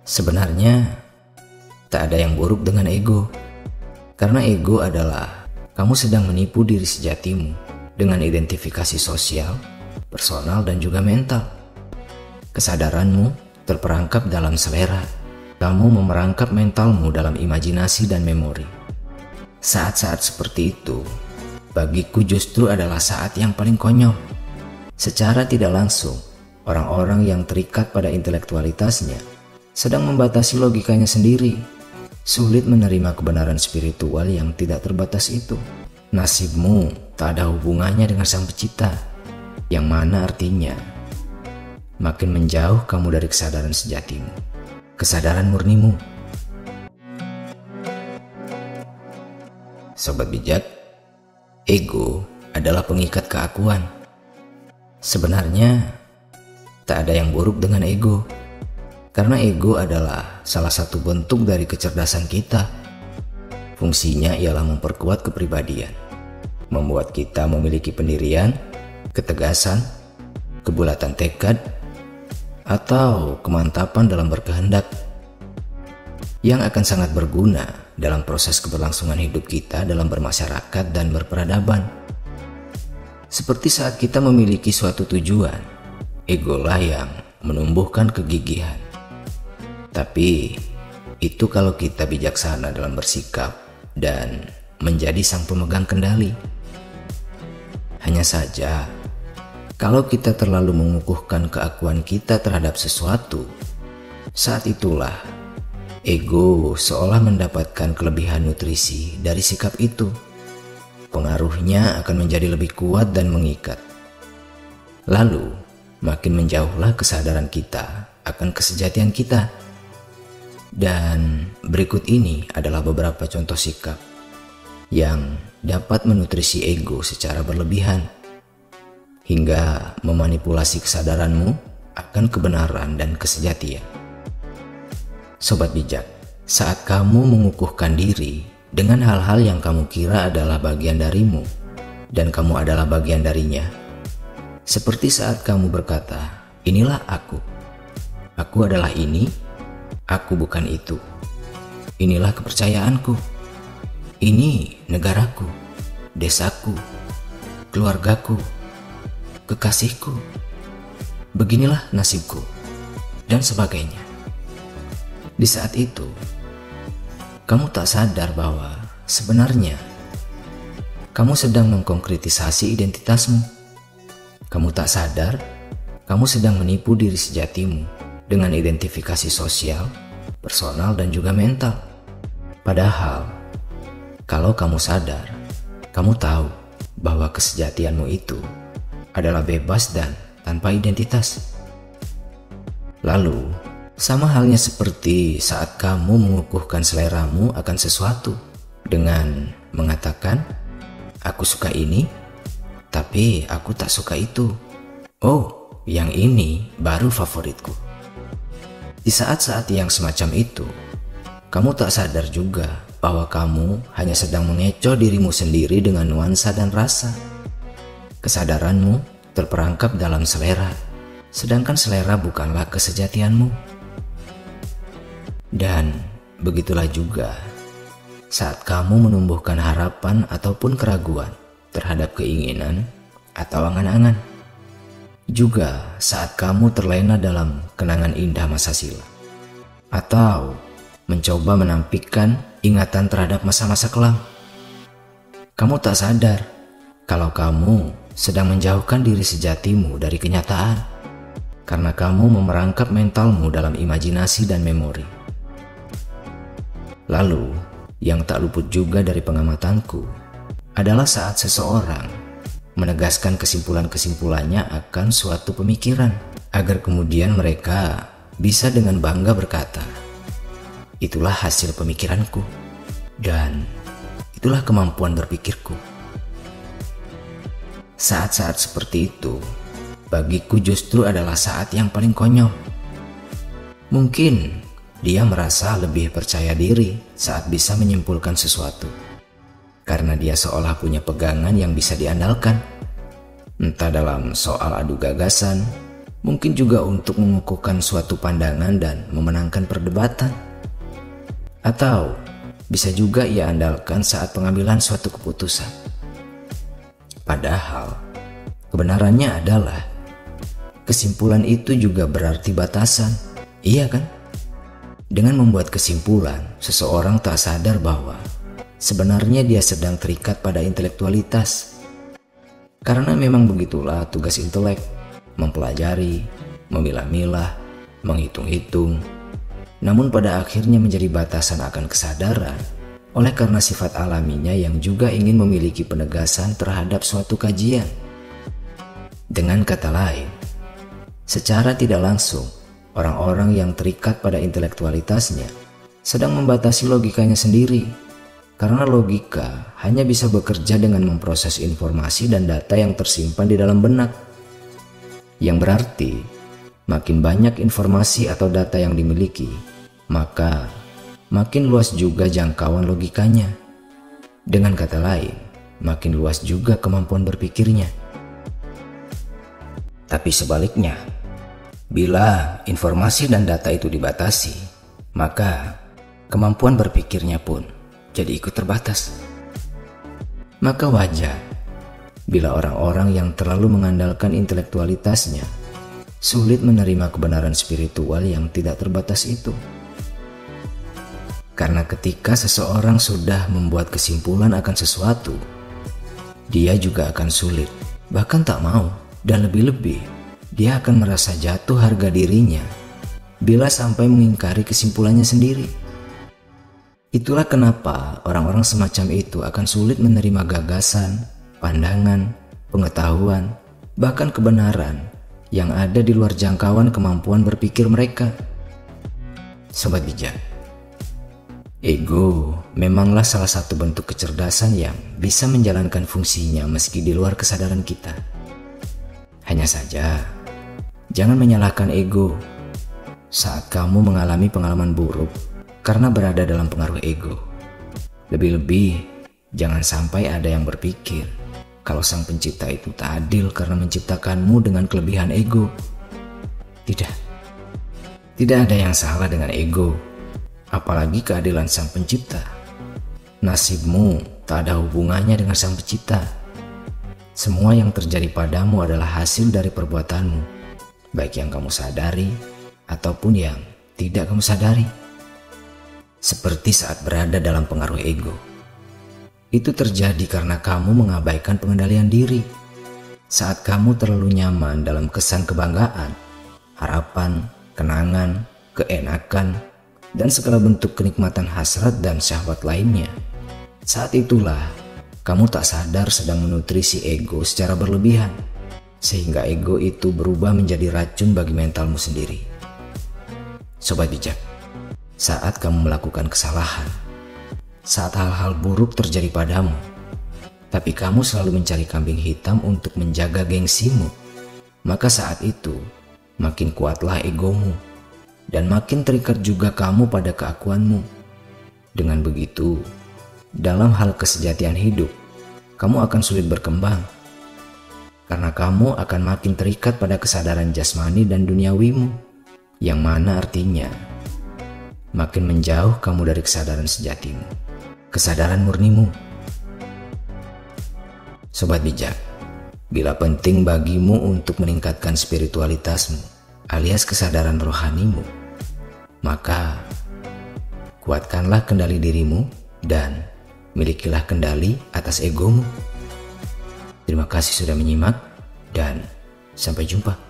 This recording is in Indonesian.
Sebenarnya, tak ada yang buruk dengan ego. Karena ego adalah kamu sedang menipu diri sejatimu dengan identifikasi sosial, personal, dan juga mental. Kesadaranmu terperangkap dalam selera. Kamu memerangkap mentalmu dalam imajinasi dan memori. Saat-saat seperti itu, bagiku justru adalah saat yang paling konyol. Secara tidak langsung, orang-orang yang terikat pada intelektualitasnya sedang membatasi logikanya sendiri. Sulit menerima kebenaran spiritual yang tidak terbatas itu. Nasibmu tak ada hubungannya dengan Sang Pencipta, yang mana artinya makin menjauh kamu dari kesadaran sejatimu, kesadaran murnimu. Sobat bijak, ego adalah pengikat keakuan. Sebenarnya, tak ada yang buruk dengan ego. Karena ego adalah salah satu bentuk dari kecerdasan kita. Fungsinya ialah memperkuat kepribadian, membuat kita memiliki pendirian, ketegasan, kebulatan tekad, atau kemantapan dalam berkehendak yang akan sangat berguna dalam proses keberlangsungan hidup kita dalam bermasyarakat dan berperadaban. Seperti saat kita memiliki suatu tujuan, egolah yang menumbuhkan kegigihan. Tapi itu kalau kita bijaksana dalam bersikap dan menjadi sang pemegang kendali. Hanya saja, kalau kita terlalu mengukuhkan keakuan kita terhadap sesuatu, saat itulah ego seolah mendapatkan kelebihan nutrisi dari sikap itu. Pengaruhnya akan menjadi lebih kuat dan mengikat. Lalu, makin menjauhlah kesadaran kita akan kesejatian kita. Dan berikut ini adalah beberapa contoh sikap yang dapat menutrisi ego secara berlebihan hingga memanipulasi kesadaranmu akan kebenaran dan kesejatian. Sobat bijak, saat kamu mengukuhkan diri dengan hal-hal yang kamu kira adalah bagian darimu dan kamu adalah bagian darinya, seperti saat kamu berkata, "Inilah aku adalah ini, aku bukan itu. Inilah kepercayaanku. Ini negaraku, desaku, keluargaku, kekasihku. Beginilah nasibku," dan sebagainya. Di saat itu, kamu tak sadar bahwa sebenarnya kamu sedang mengkonkretisasi identitasmu. Kamu tak sadar kamu sedang menipu diri sejatimu dengan identifikasi sosial, personal, dan juga mental. Padahal, kalau kamu sadar, kamu tahu bahwa kesejatianmu itu adalah bebas dan tanpa identitas. Lalu, sama halnya seperti saat kamu mengukuhkan seleramu akan sesuatu dengan mengatakan, "Aku suka ini, tapi aku tak suka itu. Oh, yang ini baru favoritku." Di saat-saat yang semacam itu, kamu tak sadar juga bahwa kamu hanya sedang mengecoh dirimu sendiri dengan nuansa dan rasa. Kesadaranmu terperangkap dalam selera, sedangkan selera bukanlah kesejatianmu. Dan begitulah juga saat kamu menumbuhkan harapan ataupun keraguan terhadap keinginan atau angan-angan. Juga saat kamu terlena dalam kenangan indah masa silam, atau mencoba menampilkan ingatan terhadap masa-masa kelam. Kamu tak sadar kalau kamu sedang menjauhkan diri sejatimu dari kenyataan, karena kamu memerangkap mentalmu dalam imajinasi dan memori. Lalu, yang tak luput juga dari pengamatanku adalah saat seseorang menegaskan kesimpulan-kesimpulannya akan suatu pemikiran, agar kemudian mereka bisa dengan bangga berkata, "Itulah hasil pemikiranku, dan itulah kemampuan berpikirku." Saat-saat seperti itu, bagiku justru adalah saat yang paling konyol. Mungkin dia merasa lebih percaya diri saat bisa menyimpulkan sesuatu, karena dia seolah punya pegangan yang bisa diandalkan, entah dalam soal adu gagasan, Mungkin juga untuk mengukuhkan suatu pandangan dan memenangkan perdebatan. Atau bisa juga ia andalkan saat pengambilan suatu keputusan. Padahal kebenarannya adalah kesimpulan itu juga berarti batasan. Iya kan? Dengan membuat kesimpulan, seseorang tak sadar bahwa sebenarnya dia sedang terikat pada intelektualitas. Karena memang begitulah tugas intelek, mempelajari, memilah-milah, menghitung-hitung, namun pada akhirnya menjadi batasan akan kesadaran oleh karena sifat alaminya yang juga ingin memiliki penegasan terhadap suatu kajian. Dengan kata lain, secara tidak langsung, orang-orang yang terikat pada intelektualitasnya sedang membatasi logikanya sendiri, karena logika hanya bisa bekerja dengan memproses informasi dan data yang tersimpan di dalam benak. Yang berarti, makin banyak informasi atau data yang dimiliki, maka makin luas juga jangkauan logikanya. Dengan kata lain, makin luas juga kemampuan berpikirnya. Tapi sebaliknya, bila informasi dan data itu dibatasi, maka kemampuan berpikirnya pun jadi ikut terbatas. Maka wajar bila orang-orang yang terlalu mengandalkan intelektualitasnya sulit menerima kebenaran spiritual yang tidak terbatas itu. Karena ketika seseorang sudah membuat kesimpulan akan sesuatu, dia juga akan sulit, bahkan tak mau, dan lebih-lebih dia akan merasa jatuh harga dirinya bila sampai mengingkari kesimpulannya sendiri. Itulah kenapa orang-orang semacam itu akan sulit menerima gagasan, pandangan, pengetahuan, bahkan kebenaran yang ada di luar jangkauan kemampuan berpikir mereka. Sobat bijak, ego memanglah salah satu bentuk kecerdasan yang bisa menjalankan fungsinya meski di luar kesadaran kita. Hanya saja, jangan menyalahkan ego saat kamu mengalami pengalaman buruk karena berada dalam pengaruh ego. Lebih-lebih, jangan sampai ada yang berpikir kalau sang pencipta itu tak adil karena menciptakanmu dengan kelebihan ego. Tidak ada yang salah dengan ego, apalagi keadilan sang pencipta. Nasibmu tak ada hubungannya dengan sang pencipta. Semua yang terjadi padamu adalah hasil dari perbuatanmu, baik yang kamu sadari ataupun yang tidak kamu sadari. Seperti saat berada dalam pengaruh ego, itu terjadi karena kamu mengabaikan pengendalian diri. Saat kamu terlalu nyaman dalam kesan kebanggaan, harapan, kenangan, keenakan, dan segala bentuk kenikmatan hasrat dan syahwat lainnya, saat itulah kamu tak sadar sedang menutrisi ego secara berlebihan, sehingga ego itu berubah menjadi racun bagi mentalmu sendiri. Sobat bijak, saat kamu melakukan kesalahan, saat hal-hal buruk terjadi padamu, tapi kamu selalu mencari kambing hitam untuk menjaga gengsimu, maka saat itu makin kuatlah egomu dan makin terikat juga kamu pada keakuanmu. Dengan begitu, dalam hal kesejatian hidup, kamu akan sulit berkembang karena kamu akan makin terikat pada kesadaran jasmani dan duniawimu, yang mana artinya makin menjauh kamu dari kesadaran sejatimu, kesadaran murnimu. Sobat bijak, bila penting bagimu untuk meningkatkan spiritualitasmu alias kesadaran rohanimu, maka kuatkanlah kendali dirimu dan milikilah kendali atas egomu. Terima kasih sudah menyimak dan sampai jumpa.